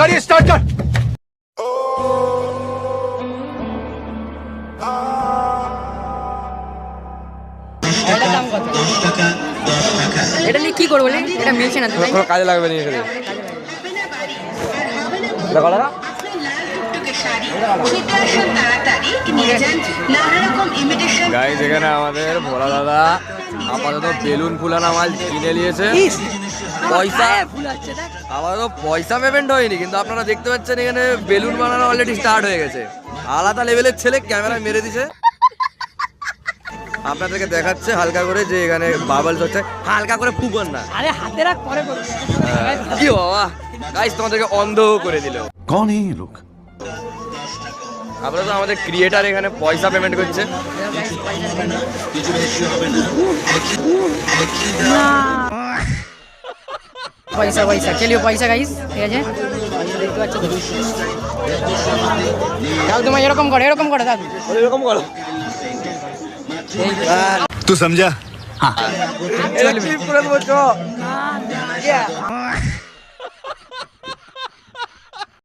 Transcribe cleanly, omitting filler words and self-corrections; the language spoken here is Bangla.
গাড়ি স্টার্ট কর। এটার দাম কত? এটা নিয়ে কি করবো? এটা মিলছে না তো, তাই না? কোনো কাজে লাগবে না এখানে। দেখো না গাইস, এখানে আমাদের ভোলা দাদা আপাতত বেলুন ফুলানো মাল কিনে নিয়েছে। পয়সা আপাতত পয়সা পেমেন্ট হয়নি, কিন্তু আপনারা দেখতে পাচ্ছেন এখানে বেলুন বানানো অলরেডি স্টার্ট হয়ে গেছে। আলাদা লেভেলের ছেলে ক্যামেরা মেরে দিছে। আপনাদেরকে দেখাচ্ছে হালকা করে যে এখানে বাবলস হচ্ছে, হালকা করে ফুকন না। আরে হাতে রাখ, পরে করবো। কি বাবা গাইস, তোমাদেরকে অন্ধ করে দিল। कौन है ये लोग? আপনারা তো আমাদের ক্রিয়েটার এখানে পয়সা পেমেন্ট করছে। পয়সা পয়সা খেলিও পয়সা গাইস, ঠিক আছে? দেখতে পাচ্ছ তো? দাও তোমার এরকম করে, এরকম করে দাও। এরকম করো। तू समझा? हाँ। চলবে পুরো বলছো।